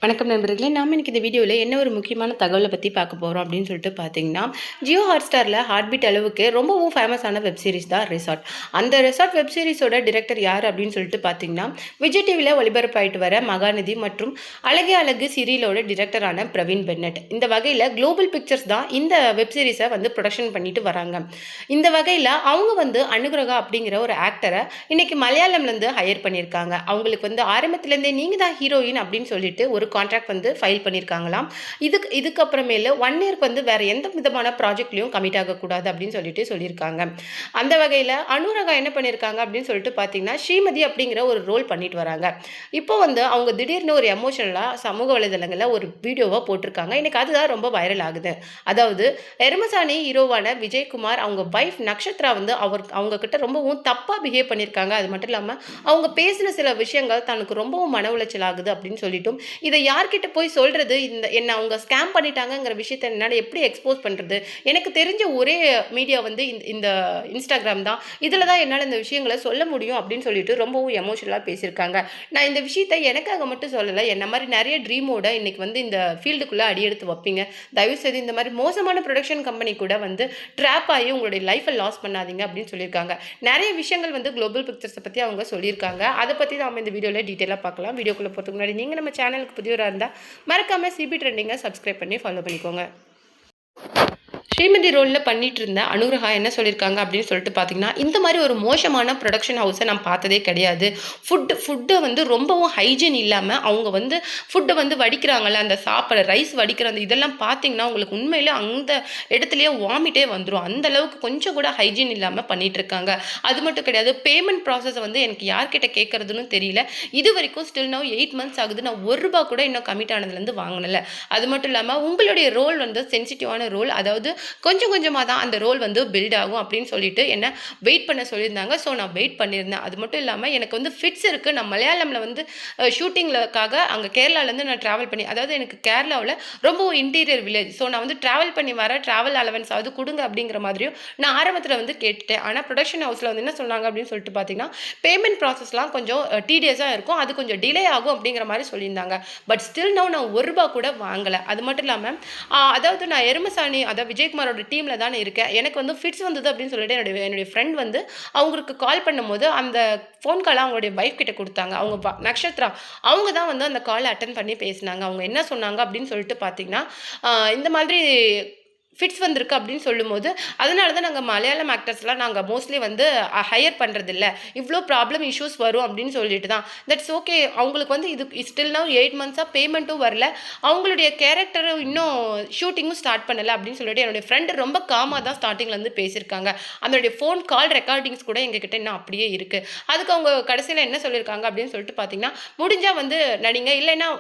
வணக்கம் நண்பர்களே, நாம் இன்னைக்கு இந்த வீடியோவில் என்ன ஒரு முக்கியமான தகவலை பற்றி பார்க்க போகிறோம் அப்படின்னு சொல்லிட்டு பார்த்தீங்கன்னா, ஜியோ ஹாட்ஸ்டாரில் ஹார்ட்பீட் அளவுக்கு ரொம்பவும் ஃபேமஸான வெப் சீரிஸ் தான் ரிசார்ட். அந்த ரிசார்ட் வெப் சீரிஸோட டிரெக்டர் யார் அப்படின்னு சொல்லிட்டு பார்த்தீங்கன்னா, விஜய் டிவியில் ஒளிபரப்பாயிட்டு வர மகாநதி மற்றும் அழகே அழகு சீரியலோட டிரெக்டரான பிரவீன் பென்னட். இந்த வகையில் குளோபல் பிக்சர்ஸ் தான் இந்த வெப் சீரிஸை ப்ரொடக்ஷன் பண்ணிட்டு வராங்க. இந்த வகையில் அவங்க அனுகிரகா அப்படிங்கிற ஒரு ஆக்டரை இன்னைக்கு மலையாளம்லேருந்து ஹையர் பண்ணியிருக்காங்க. அவங்களுக்கு ஆரம்பத்துலேருந்தே நீங்கள் தான் ஹீரோயின் அப்படின்னு சொல்லிட்டு ஒரு கான்ட்ராக்ட் ஃபைல் பண்ணியிருக்காங்களாம். இதுக்கப்புறமேல 1 இயர்க்கு வேற எந்த விதமான ப்ராஜெக்ட்லையும் கமிட் ஆகக்கூடாது அப்படின்னு சொல்லியிருக்காங்க. அந்த வகையில் அனுராகா என்ன பண்ணியிருக்காங்க அப்படின்னு சொல்லிட்டு பார்த்தீங்கன்னா, ஸ்ரீமதி அப்படிங்கிற ஒரு ரோல் பண்ணிட்டு வராங்க. இப்போ அவங்க திடீர்னு ஒரு எமோஷனலாக சமூக வலைதளங்களில் ஒரு வீடியோவை போட்டிருக்காங்க. எனக்கு அதுதான் ரொம்ப வைரல் ஆகுது. அதாவது எருமசாணி ஹீரோவான விஜயகுமார் அவங்க வைஃப் நக்ஷத்ரா அவங்க கிட்ட ரொம்பவும் தப்பாக பிஹேவ் பண்ணியிருக்காங்க. அது மட்டும் இல்லாமல் அவங்க பேசின சில விஷயங்கள் தனக்கு ரொம்பவும் மன உளைச்சல் ஆகுது அப்படின்னு சொல்லிட்டும், இதை யார்கிட்ட போய் சொல்கிறது, என்ன அவங்க ஸ்கேம் பண்ணிட்டாங்கங்கிற விஷயத்தை என்னால் எப்படி எக்ஸ்போஸ் பண்ணுறது, எனக்கு தெரிஞ்ச ஒரே மீடியா இந்த இன்ஸ்டாகிராம் தான், இதில் தான் என்னால் இந்த விஷயங்களை சொல்ல முடியும் அப்படின்னு சொல்லிட்டு ரொம்பவும் எமோஷனலாக பேசியிருக்காங்க. நான் இந்த விஷயத்தை எனக்காக மட்டும் சொல்லலை, என்ன மாதிரி நிறைய ட்ரீமோட இன்னைக்கு இந்த ஃபீல்டுக்குள்ளே அடியெடுத்து வைப்பீங்க. தயவுசெய்து இந்த மாதிரி மோசமான ப்ரொடக்ஷன் கம்பெனி கூட ட்ராப் ஆகி உங்களுடைய லைஃப்பை லாஸ் பண்ணாதீங்க அப்படின்னு சொல்லியிருக்காங்க. நிறைய விஷயங்கள் குளோபல் பிக்சர்ஸை பற்றி அவங்க சொல்லியிருக்காங்க. அதை பற்றி நம்ம இந்த வீடியோவில் டீட்டெயிலாக பார்க்கலாம். வீடியோக்குள்ளே போகிறதுக்கு முன்னாடி நீங்கள் நம்ம சேனலுக்கு புதியவராக இருந்தால் மறக்காமல் சிபி ட்ரெண்டிங்கை சப்ஸ்கிரைப் பண்ணி ஃபாலோ பண்ணிக்கோங்க. ஸ்ரீமதி ரோலில் பண்ணிட்டு இருந்த அனுராகா என்ன சொல்லியிருக்காங்க அப்படின்னு சொல்லிட்டு பார்த்தீங்கன்னா, இந்த மாதிரி ஒரு மோசமான ப்ரொடக்ஷன் ஹவுஸை நான் பார்த்ததே கிடையாது. ஃபுட்டு ரொம்பவும் ஹைஜீன் இல்லாமல் அவங்க ஃபுட்டை வடிக்கிறாங்கல்ல, அந்த சாப்பிட்ற ரைஸ் வடிக்கிற அந்த இதெல்லாம் பார்த்தீங்கன்னா உங்களுக்கு உண்மையிலே அந்த இடத்துலையே வாமிட்டே வந்துடும். அந்த அளவுக்கு கொஞ்சம் கூட ஹைஜீன் இல்லாமல் பண்ணிட்டு இருக்காங்க. அது மட்டும் கிடையாது, பேமெண்ட் ப்ராசஸை எனக்கு யார்கிட்ட கேட்கறதுன்னு தெரியல. இது வரைக்கும் ஸ்டில் நவ் 8 months ஆகுது. நான் ₹1 கூட இன்னும் கமிட் ஆனதுலேருந்து வாங்கினல. அது மட்டும் இல்லாமல் உங்களுடைய ரோல் சென்சிட்டிவான ரோல், அதாவது கொஞ்சம் கொஞ்சமாக தான் அந்த ரோல் பில்ட் ஆகும் அப்படின்னு சொல்லிட்டு என்ன வெயிட் பண்ண சொல்லியிருந்தாங்க. ஸோ நான் வெயிட் பண்ணியிருந்தேன். அது மட்டும் இல்லாமல் எனக்கு ஃபிட்ஸ் இருக்குது. நான் மலையாளமில் ஷூட்டிங்காக அங்கே கேரளாலேருந்து நான் ட்ராவல் பண்ணி, அதாவது எனக்கு கேரளாவில் ரொம்ப இன்டீரியர் வில்லேஜ். ஸோ நான் ட்ராவல் பண்ணி வர ட்ராவல் அலவன்ஸ் கொடுங்க அப்படிங்கிற மாதிரியும் நான் ஆரம்பத்தில் கேட்டுட்டேன். ஆனால் ப்ரொடக்ஷன் ஹவுஸில் என்ன சொன்னாங்க அப்படின்னு சொல்லிட்டு பார்த்தீங்கன்னா, பேமெண்ட் ப்ராசஸ்லாம் கொஞ்சம் டீடியஸாக இருக்கும், அது கொஞ்சம் டிலே ஆகும் அப்படிங்கிற மாதிரி சொல்லியிருந்தாங்க. பட் ஸ்டில் நவ் நான் ₹1 கூட வாங்கலை. அது மட்டும் இல்லாமல் அதாவது நான் எருமசாணி, அதாவது விஜயகுமாரோட டீமில் தானே இருக்கேன். எனக்கு ஃபிட்ஸ் வந்தது அப்படின்னு சொல்லிட்டு என்னுடைய ஃப்ரெண்ட் அவங்களுக்கு கால் பண்ணும்போது அந்த ஃபோன் காலை அவங்களுடைய வைஃப் கிட்ட கொடுத்தாங்க. அவங்க நக்ஷத்ரா அவங்க தான் அந்த காலை அட்டன் பண்ணி பேசினாங்க. அவங்க என்ன சொன்னாங்க அப்படின்னு சொல்லிட்டு பார்த்தீங்கன்னா, இந்த மாதிரி ஃபிட்ஸ் வந்திருக்கு அப்படின்னு சொல்லும்போது, அதனால தான் நாங்கள் மலையாளம் ஆக்டர்ஸ்லாம் நாங்கள் மோஸ்ட்லி ஹையர் பண்ணுறதில்ல, இவ்வளோ ப்ராப்ளம் இஷ்யூஸ் வரும் அப்படின்னு சொல்லிட்டு தான். That's okay. அவங்களுக்கு இது ஸ்டில் நவ் 8 months பேமெண்ட்டும் வரல, அவங்களுடைய கேரக்டரும் இன்னும் ஷூட்டிங்கும் ஸ்டார்ட் பண்ணலை அப்படின்னு சொல்லிட்டு என்னுடைய ஃப்ரெண்டு ரொம்ப காமாக தான் ஸ்டார்டிங்லேருந்து பேசியிருக்காங்க. அதனுடைய ஃபோன் கால் ரெக்கார்டிங்ஸ் கூட எங்ககிட்ட இன்னும் அப்படியே இருக்குது. அதுக்கு அவங்க கடைசியில் என்ன சொல்லியிருக்காங்க அப்படின்னு சொல்லிட்டு பார்த்தீங்கன்னா, முடிஞ்சால் நடிங்க, இல்லைன்னா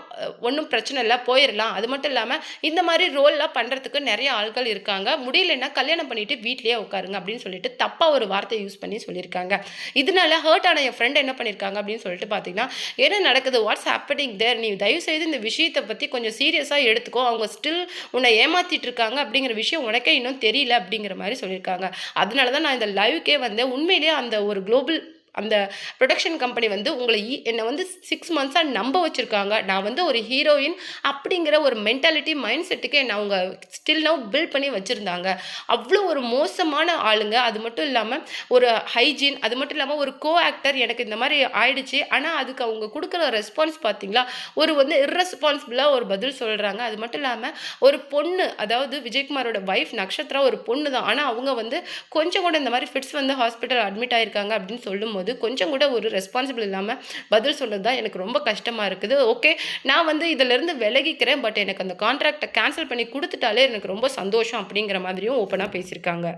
ஒன்றும் பிரச்சனை இல்லை, போயிடலாம். அது மட்டும் இல்லாமல் இந்த மாதிரி ரோல்லாம் பண்ணுறதுக்கு நிறைய ஆட்கள் இருக்காங்க, முடியலன்னா கல்யாணம் பண்ணிட்டு வீட்லயே உட்காருங்க அப்படின்னு சொல்லிட்டு தப்பா ஒரு வார்த்தை யூஸ் பண்ணி சொல்லியிருக்காங்க. இதனால ஹர்ட் ஆன என் ஃப்ரெண்ட் என்ன பண்ணியிருக்காங்க அப்படின்னு சொல்லிட்டு பார்த்தீங்கன்னா, என்ன நடக்குது, வாட்ஸ் ஹேப்பனிங் தேர், நீ தயவு செய்து இந்த விஷயத்தை பற்றி கொஞ்சம் சீரியஸாக எடுத்துக்கோ, அவங்க ஸ்டில் உன்னை ஏமாத்திட்டு இருக்காங்க அப்படிங்கிற விஷயம் உனக்கே இன்னும் தெரியல அப்படிங்கிற மாதிரி சொல்லியிருக்காங்க. அதனால தான் நான் இந்த லைவுக்கே உண்மையிலேயே அந்த ஒரு குளோபல் அந்த ப்ரொடக்ஷன் கம்பெனி உங்களை என்னை 6 months நம்ப வச்சுருக்காங்க. நான் ஒரு ஹீரோயின் அப்படிங்கிற ஒரு மென்டாலிட்டி மைண்ட் செட்டுக்கு என்னை அவங்க ஸ்டில் நவ் பில்ட் பண்ணி வச்சுருந்தாங்க. அவ்வளோ ஒரு மோசமான ஆளுங்க. அது மட்டும் இல்லாமல் ஒரு ஹைஜீன், அது மட்டும் இல்லாமல் ஒரு கோ ஆக்டர் எனக்கு இந்த மாதிரி ஆயிடுச்சு. ஆனால் அதுக்கு அவங்க கொடுக்குற ரெஸ்பான்ஸ் பார்த்தீங்களா, ஒரு இர்ரெஸ்பான்சிபிளாக ஒரு பதில் சொல்கிறாங்க. அது மட்டும் இல்லாமல் ஒரு பொண்ணு, அதாவது விஜயகுமாரோட வைஃப் நக்ஷத்ரா ஒரு பொண்ணு தான். ஆனால் அவங்க கொஞ்சம் கூட இந்த மாதிரி ஃபிட்ஸ் ஹாஸ்பிட்டல் அட்மிட் ஆயிருக்காங்க அப்படின்னு சொல்லும்போது கொஞ்சம் கூட ஒரு ரெஸ்பான்சிபிள் இல்லாமல் பதில் சொன்னது தான் எனக்கு ரொம்ப கஷ்டமாக இருக்குது. ஓகே, நான் இதிலிருந்து விலகிக்கிறேன், பட் எனக்கு அந்த கான்ட்ராக்டை கேன்சல் பண்ணி கொடுத்துட்டாலே எனக்கு ரொம்ப சந்தோஷம் அப்படிங்கிற மாதிரியும் ஓப்பனாக பேசியிருக்காங்க.